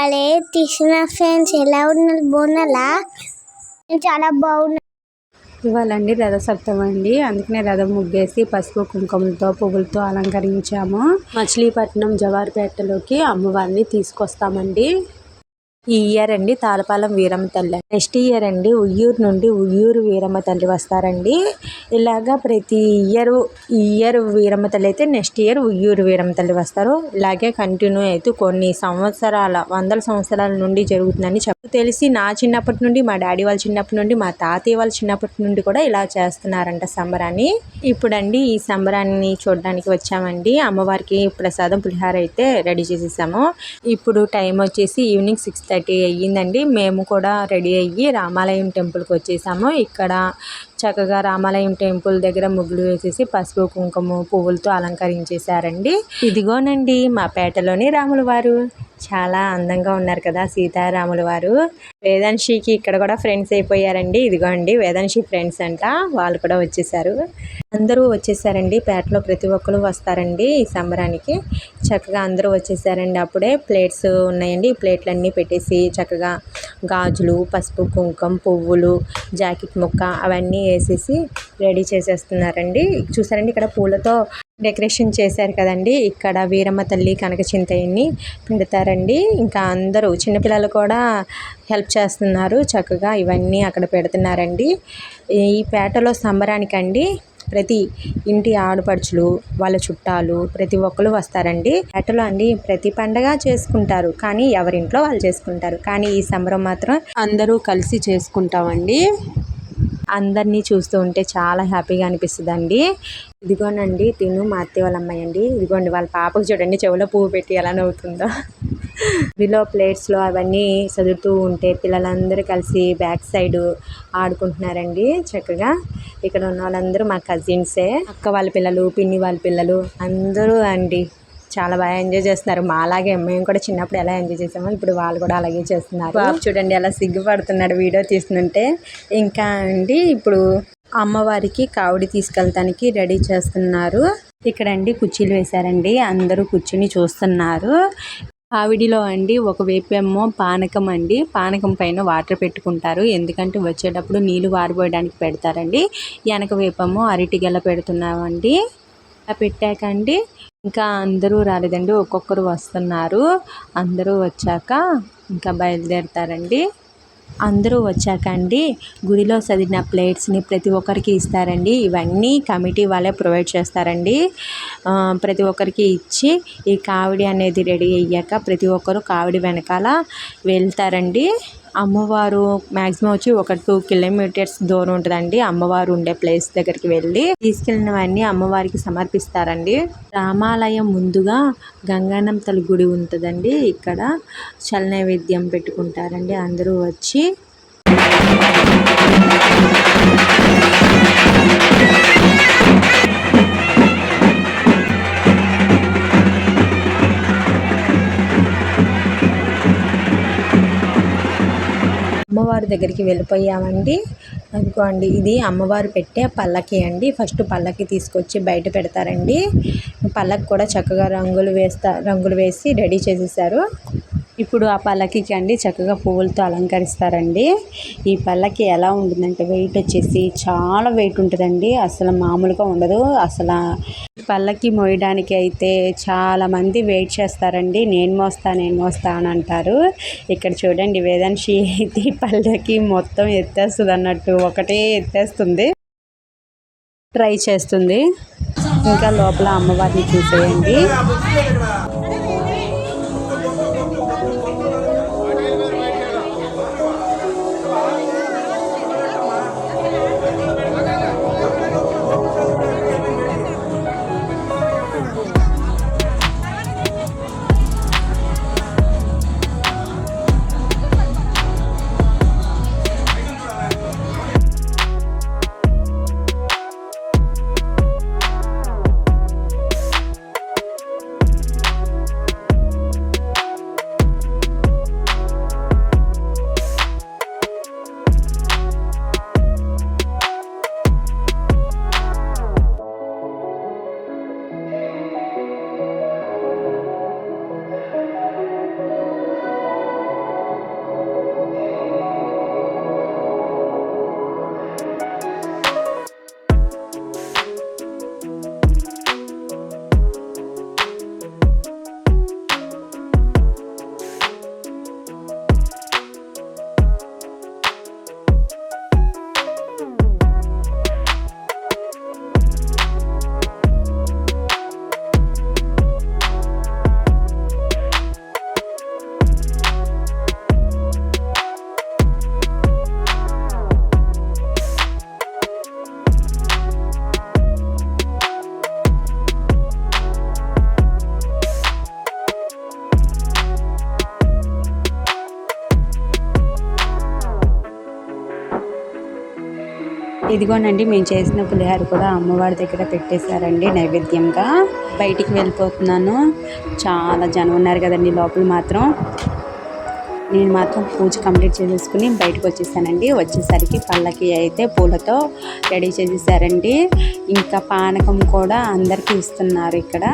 అలే తీసిన ఫ్రెండ్స్ ఎలా ఉన్నారు? బాగున్నారా? చాలా బాగున్నా. ఇవాళండి రథసప్తమి అండి. అందుకనే రథం ముగ్గేసి పసుపు కుంకుమలతో పువ్వులతో అలంకరించాము. మచిలీపట్నం జవారిపేటలోకి అమ్మవారిని తీసుకొస్తామండి. ఈ ఇయర్ అండి తాళపాలెం వీరమ్మ తల్లి, నెక్స్ట్ ఇయర్ అండి ఉయ్యూరు నుండి ఉయ్యూరు వీరమ్మ తల్లి వస్తారండి. ఇలాగా ప్రతి ఇయర్ వీరమ్మ తల్లి అయితే నెక్స్ట్ ఇయర్ ఉయ్యూరు వీరమ్మ తల్లి వస్తారు. ఇలాగే కంటిన్యూ అయితే కొన్ని వందల సంవత్సరాల నుండి జరుగుతుందని తెలిసి నా చిన్నప్పటి నుండి, మా డాడీ వాళ్ళ చిన్నప్పటి నుండి, మా తాతయ్య వాళ్ళ చిన్నప్పటి నుండి కూడా ఇలా చేస్తున్నారంట సంబరాన్ని. ఇప్పుడండి ఈ సంబరాన్ని చూడడానికి వచ్చామండి. అమ్మవారికి ప్రసాదం పులిహార అయితే రెడీ చేసేసాము. ఇప్పుడు టైం వచ్చేసి ఈవినింగ్ 6:30 అయ్యిందండి. మేము కూడా రెడీ అయ్యి రామాలయం టెంపుల్కి వచ్చేసాము. ఇక్కడ చక్కగా రామాలయం టెంపుల్ దగ్గర ముగ్గులు వేసేసి పసుపు కుంకుమ పువ్వులతో అలంకరించేశారండి. ఇదిగోనండి మా పేటలోని రాముల వారు చాలా అందంగా ఉన్నారు కదా, సీతారాముల వారు. వేదాంశికి ఇక్కడ కూడా ఫ్రెండ్స్ అయిపోయారండి. ఇదిగోండి వేదాంశి ఫ్రెండ్స్ అంట, వాళ్ళు కూడా వచ్చేసారు. అందరూ వచ్చేసారండి. పేటలో ప్రతి ఒక్కరు వస్తారండి ఈ సంబరానికి. చక్కగా అందరూ వచ్చేసారండి. అప్పుడే ప్లేట్స్ ఉన్నాయండి. ఈ ప్లేట్లన్నీ పెట్టేసి చక్కగా గాజులు, పసుపు కుంకుమ, పువ్వులు, జాకెట్ ముక్క అవన్నీ వేసేసి రెడీ చేసేస్తున్నారండి. చూసారండి ఇక్కడ పూలతో డెకరేషన్ చేశారు కదండి. ఇక్కడ వీరమ్మ తల్లి కనక చింతయ్యని పెడతారండి. ఇంకా అందరూ చిన్నపిల్లలు కూడా హెల్ప్ చేస్తున్నారు. చక్కగా ఇవన్నీ అక్కడ పెడుతున్నారండి. ఈ పేటలో సంబరానికండి ప్రతి ఇంటి ఆడపడుచులు, వాళ్ళ చుట్టాలు ప్రతి ఒక్కరు వస్తారండి. పేటలో అండి ప్రతి పండగ చేసుకుంటారు, కానీ ఎవరింట్లో వాళ్ళు చేసుకుంటారు. కానీ ఈ సంబరం మాత్రం అందరూ కలిసి చేసుకుంటామండి. అందరినీ చూస్తూ ఉంటే చాలా హ్యాపీగా అనిపిస్తుందండి. ఇదిగోనండి తిను మా అత్తయ్య వాళ్ళ అమ్మాయి అండి. ఇదిగోండి వాళ్ళ పాపకు చూడండి చెవిలో పువ్వు పెట్టి ఎలా నవ్వుతుందో. బిలో ప్లేట్స్లో అవన్నీ చదువుతూ ఉంటే పిల్లలందరూ కలిసి బ్యాక్ సైడ్ ఆడుకుంటున్నారండి చక్కగా. ఇక్కడ ఉన్న వాళ్ళందరూ మా కజిన్సే, అక్క వాళ్ళ పిల్లలు, పిన్ని వాళ్ళ పిల్లలు అందరూ అండి చాలా బాగా ఎంజాయ్ చేస్తున్నారు. మాలాగే మేము కూడా చిన్నప్పుడు ఎలా ఎంజాయ్ చేసామో ఇప్పుడు వాళ్ళు కూడా అలాగే చేస్తున్నారు. బాబు చూడండి ఎలా సిగ్గుపడుతున్నాడు వీడియో తీస్తుంటే. ఇంకా అండి ఇప్పుడు అమ్మవారికి కావుడి తీసుకెళ్ళటానికి రెడీ చేస్తున్నారు. ఇక్కడ అండి కుర్చీలు వేశారండి. అందరూ కూర్చుని చూస్తున్నారు. కావిడిలో అండి ఒకవైపు ఏమో పానకం అండి. పానకం పైన వాటర్ పెట్టుకుంటారు, ఎందుకంటే వచ్చేటప్పుడు నీళ్ళు వారిపోయడానికి పెడతారండి. వెనక వైపేమో అరటి గెల పెడుతున్నామండి. పెట్టాకండి ఇంకా అందరూ రాలేదండి, ఒక్కొక్కరు వస్తున్నారు. అందరూ వచ్చాక ఇంకా బయలుదేరుతారండి. అందరూ వచ్చాక అండి గుడిలో చదివిన ప్లేట్స్ని ప్రతి ఒక్కరికి ఇస్తారండి. ఇవన్నీ కమిటీ వాళ్ళే ప్రొవైడ్ చేస్తారండి. ప్రతి ఒక్కరికి ఇచ్చి ఈ కావిడి అనేది రెడీ అయ్యాక ప్రతి ఒక్కరు కావిడి వెనకాల వెళ్తారండి. అమ్మవారు మ్యాక్సిమం వచ్చి ఒక 2 కిలోమీటర్స్ దూరం ఉంటుందండి. అమ్మవారు ఉండే ప్లేస్ దగ్గరికి వెళ్ళి తీసుకెళ్ళినవన్నీ అమ్మవారికి సమర్పిస్తారండి. రామాలయం ముందుగా గంగానం తల్లి గుడి ఉంటుందండి. ఇక్కడ చల్ల నైవేద్యం పెట్టుకుంటారండి అందరూ వచ్చి. అమ్మవారి దగ్గరికి వెళ్ళిపోయామండి. అనుకోండి ఇది అమ్మవారు పెట్టే పల్లకి అండి. ఫస్ట్ పల్లకి తీసుకొచ్చి బయట పెడతారండి. పల్లకి కూడా చక్కగా రంగులు వేసి రెడీ చేసేసారు. ఇప్పుడు ఆ పల్లకికి అండి చక్కగా పువ్వులతో అలంకరిస్తారండి. ఈ పల్లకి ఎలా ఉంటుందంటే వెయిట్ వచ్చేసి చాలా వెయిట్ ఉంటుందండి, అసలు మామూలుగా ఉండదు. అసలు పల్లకి మోయడానికి అయితే చాలామంది వెయిట్ చేస్తారండి. నేను మోస్తా అని అంటారు. ఇక్కడ చూడండి వేదాంశి అయితే పల్లకి మొత్తం ఎత్తేస్తుంది అన్నట్టు ఒకటే ఎత్తేస్తుంది, ట్రై చేస్తుంది. ఇంకా లోపల అమ్మవారిని చూసేయండి. ఇదిగోనండి మేము చేసిన పులిహోర కూడా అమ్మవారి దగ్గర పెట్టేశారండి నైవేద్యంగా. బయటికి వెళ్ళిపోతున్నాను. చాలా జనం ఉన్నారు కదండి లోపల మాత్రం. నేను మాత్రం పూజ కంప్లీట్ చేసేసుకుని బయటకు వచ్చేసానండి. వచ్చేసరికి పళ్ళకి అయితే పూలతో రెడీ చేసేసారండి. ఇంకా పానకం కూడా అందరికీ ఇస్తున్నారు ఇక్కడ.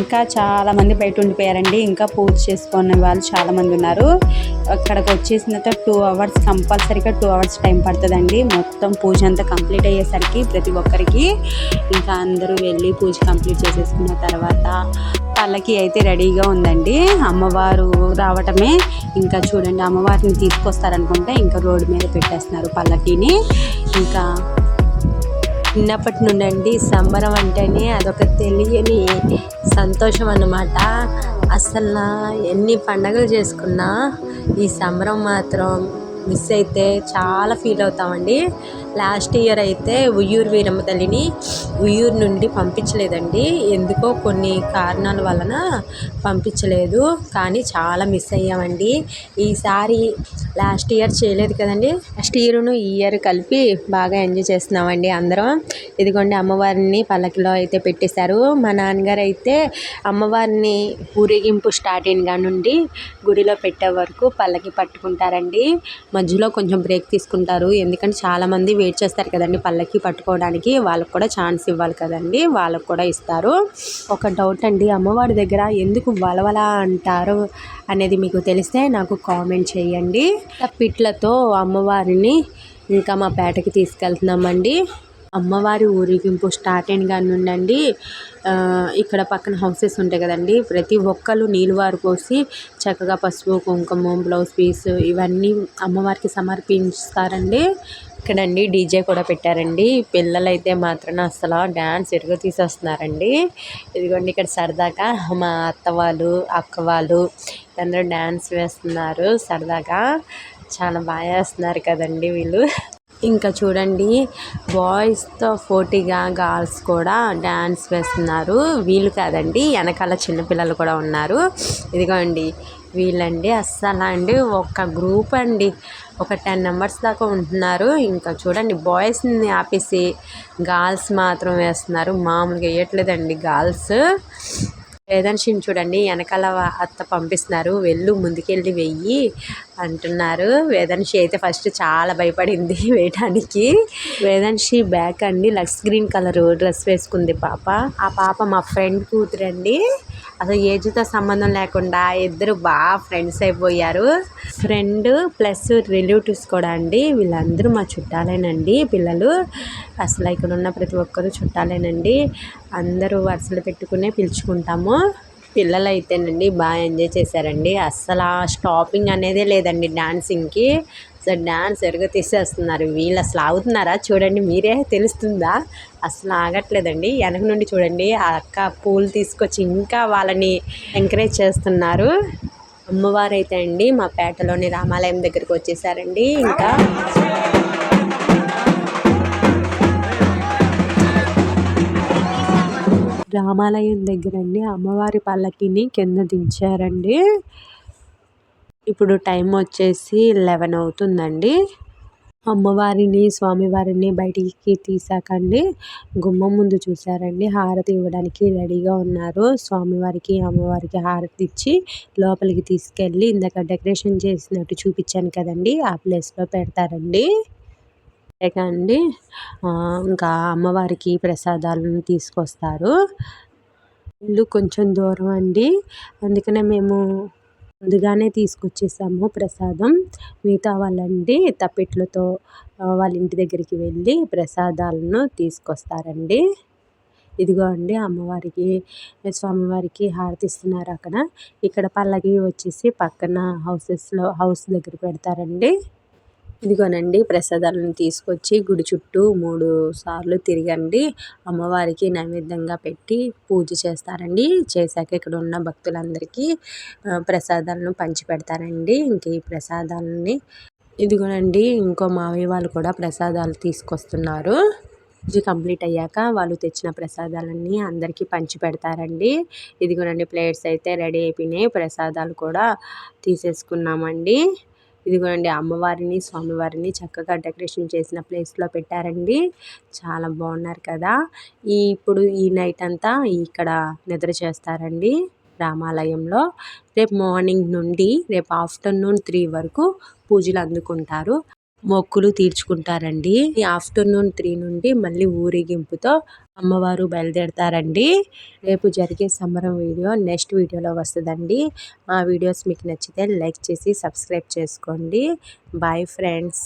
ఇంకా చాలామంది బయట ఉండిపోయారండి. ఇంకా పూజ చేసుకునే వాళ్ళు చాలామంది ఉన్నారు. అక్కడికి వచ్చేసిన 2 hours కంపల్సరీగా 2 hours టైం పడుతుందండి. మొత్తం పూజ అంతా కంప్లీట్ అయ్యేసరికి ప్రతి ఒక్కరికి. ఇంకా అందరూ వెళ్ళి పూజ కంప్లీట్ చేసేసుకున్న తర్వాత పల్లకి అయితే రెడీగా ఉందండి. అమ్మవారు రావటమే. ఇంకా చూడండి అమ్మవారిని తీసుకొస్తారనుకుంటే ఇంకా రోడ్డు మీద పెట్టేస్తున్నారు పల్లకిని. ఇంకా చిన్నప్పటి నుండి సంబరం అంటేనే అదొక తెలియని సంతోషం అన్నమాట. అసలు ఎన్ని పండగలు చేసుకున్నా ఈ సంబరం మాత్రం మిస్ అయితే చాలా ఫీల్ అవుతామండి. లాస్ట్ ఇయర్ అయితే ఉయ్యూరు వీరమ్మ తల్లిని ఉయ్యూరు నుండి పంపించలేదండి. ఎందుకో కొన్ని కారణాల వలన పంపించలేదు. కానీ చాలా మిస్ అయ్యామండి. ఈసారి లాస్ట్ ఇయర్ చేయలేదు కదండి. లాస్ట్ ఇయర్ను ఈ ఇయర్ కలిపి బాగా ఎంజాయ్ చేస్తున్నామండి అందరం. ఇదిగోండి అమ్మవారిని పల్లకిలో అయితే పెట్టేశారు. మా నాన్నగారు అయితే అమ్మవారిని ఊరేగింపు స్టార్ట్ అయిన నుండి గుడిలో పెట్టే వరకు పల్లకి పట్టుకుంటారండి. మధ్యలో కొంచెం బ్రేక్ తీసుకుంటారు. ఎందుకంటే చాలామంది వెయిట్ చేస్తారు కదండి పల్లకి పట్టుకోవడానికి. వాళ్ళకు కూడా ఛాన్స్ ఇవ్వాలి కదండి. వాళ్ళకు కూడా ఇస్తారు. ఒక డౌట్ అండి, అమ్మవారి దగ్గర ఎందుకు వలవల అంటారు అనేది మీకు తెలిస్తే నాకు కామెంట్ చేయండి. పిట్లతో అమ్మవారిని ఇంకా మా పేటకి తీసుకెళ్తున్నామండి. అమ్మవారి ఊరేగింపు స్టార్ట్ అయిన నుండి ఇక్కడ పక్కన హౌసెస్ ఉంటాయి కదండి. ప్రతి ఒక్కరు నీళ్ళువారు పోసి చక్కగా పసుపు కుంకుమ బ్లౌజ్ పీస్ ఇవన్నీ అమ్మవారికి సమర్పిస్తారండి. ఇక్కడండి డీజే కూడా పెట్టారండి. పిల్లలు అయితే మాత్రం అసలు డ్యాన్స్ తీసేస్తున్నారండి. ఇదిగోండి ఇక్కడ సరదాగా మా అత్త వాళ్ళు అక్క వాళ్ళు అందరూ డ్యాన్స్ వేస్తున్నారు. సరదాగా చాలా బాగా వేస్తున్నారు కదండి వీళ్ళు. ఇంకా చూడండి బాయ్స్తో పోటీగా గర్ల్స్ కూడా డ్యాన్స్ వేస్తున్నారు. వీళ్ళు కాదండి, వెనకాల చిన్నపిల్లలు కూడా ఉన్నారు. ఇదిగోండి వీళ్ళండి అస్సలు అండి ఒక గ్రూప్ అండి, ఒక 10 members దాకా ఉంటున్నారు. ఇంకా చూడండి బాయ్స్ని ఆపేసి గర్ల్స్ మాత్రం వేస్తున్నారు. మామూలుగా వేయట్లేదండి గర్ల్స్. వేదాంశిని చూడండి వెనకాల అత్త పంపిస్తున్నారు, వెళ్ళు ముందుకెళ్ళి వెయ్యి అంటున్నారు. వేదాంశి అయితే ఫస్ట్ చాలా భయపడింది వేయడానికి. వేదాంశి బ్యాక్ అండి లక్స్ గ్రీన్ కలర్ డ్రెస్ వేసుకుంది పాప. ఆ పాప మా ఫ్రెండ్ కూతురండి. అసలు ఏజ్తో సంబంధం లేకుండా ఇద్దరు బాగా ఫ్రెండ్స్ అయిపోయారు. ఫ్రెండ్ ప్లస్ రిలేటివ్స్ కూడా అండి. వీళ్ళందరూ మా చుట్టాలేనండి పిల్లలు. అసలు ఇక్కడ ఉన్న ప్రతి ఒక్కరు చుట్టాలేనండి. అందరూ వరుసలు పెట్టుకునే పిలుచుకుంటాము. పిల్లలు అయితేనండి బాగా ఎంజాయ్ చేశారండి. అస్సలు స్టాపింగ్ అనేదే లేదండి డాన్సింగ్కి. అసలు డ్యాన్స్ తీసేస్తున్నారు వీళ్ళు. అసలు ఆగుతున్నారా చూడండి, మీరే తెలుస్తుందా? అసలు ఆగట్లేదండి. వెనక నుండి చూడండి ఆ అక్క పూలు తీసుకొచ్చి ఇంకా వాళ్ళని ఎంకరేజ్ చేస్తున్నారు. అమ్మవారు అయితే అండి మా పేటలోని రామాలయం దగ్గరికి వచ్చేసారండి. ఇంకా రామాలయం దగ్గరండి అమ్మవారి పల్లకిని కింద దించారండి. ఇప్పుడు టైం వచ్చేసి 11 అవుతుందండి. అమ్మవారిని స్వామివారిని బయటికి తీసాకండి గుమ్మం ముందు చూసారండి హారతి ఇవ్వడానికి రెడీగా ఉన్నారు. స్వామివారికి అమ్మవారికి హారతి ఇచ్చి లోపలికి తీసుకెళ్ళి ఇందాక డెకరేషన్ చేసినట్టు చూపించాను కదండి ఆ ప్లేస్లో పెడతారండి. అండి ఇంకా అమ్మవారికి ప్రసాదాలను తీసుకొస్తారు. ఇల్లు కొంచెం దూరం అండి, అందుకనే మేము ముందుగానే తీసుకొచ్చేసాము ప్రసాదం. మిగతా వాళ్ళండి తప్పెట్లతో వాళ్ళ ఇంటి దగ్గరికి వెళ్ళి ప్రసాదాలను తీసుకొస్తారండి. ఇదిగో అండి అమ్మవారికి స్వామివారికి హారతి ఇస్తున్నారు అక్కడ. ఇక్కడ పల్లకి వచ్చేసి పక్కన హౌస్ దగ్గర పెడతారండి. ఇదిగోనండి ప్రసాదాలను తీసుకొచ్చి గుడి చుట్టూ 3 సార్లు తిరిగండి అమ్మవారికి నైవేద్యంగా పెట్టి పూజ చేస్తారండి. చేశాక ఇక్కడ ఉన్న భక్తులందరికీ ప్రసాదాలను పంచి పెడతారండి. ఇంక ఈ ప్రసాదాలని ఇదిగోనండి ఇంకో మావయ్య వాళ్ళు కూడా ప్రసాదాలు తీసుకొస్తున్నారు. పూజ కంప్లీట్ అయ్యాక వాళ్ళు తెచ్చిన ప్రసాదాలన్నీ అందరికీ పంచి పెడతారండి. ఇదిగోనండి ప్లేట్స్ అయితే రెడీ అయిపోయినాయి. ప్రసాదాలు కూడా తీసేసుకున్నామండి. ఇదిగోండి అమ్మవారిని స్వామివారిని చక్కగా డెకరేషన్ చేసిన ప్లేస్లో పెట్టారండి. చాలా బాగున్నారు కదా. ఇప్పుడు ఈ నైట్ అంతా ఇక్కడ నిద్ర చేస్తారండి రామాలయంలో. రేపు మార్నింగ్ నుండి రేపు ఆఫ్టర్నూన్ 3 వరకు పూజలు అందుకుంటారు, మొక్కులు తీర్చుకుంటారండి. ఈ ఆఫ్టర్నూన్ 3 నుండి మళ్ళీ ఊరేగింపుతో అమ్మవారు బయలుదేరతారండి. రేపు జరిగే సంబరం వీడియో నెక్స్ట్ వీడియోలో వస్తుందండి. మా వీడియోస్ మీకు నచ్చితే లైక్ చేసి సబ్స్క్రైబ్ చేసుకోండి. Bye friends.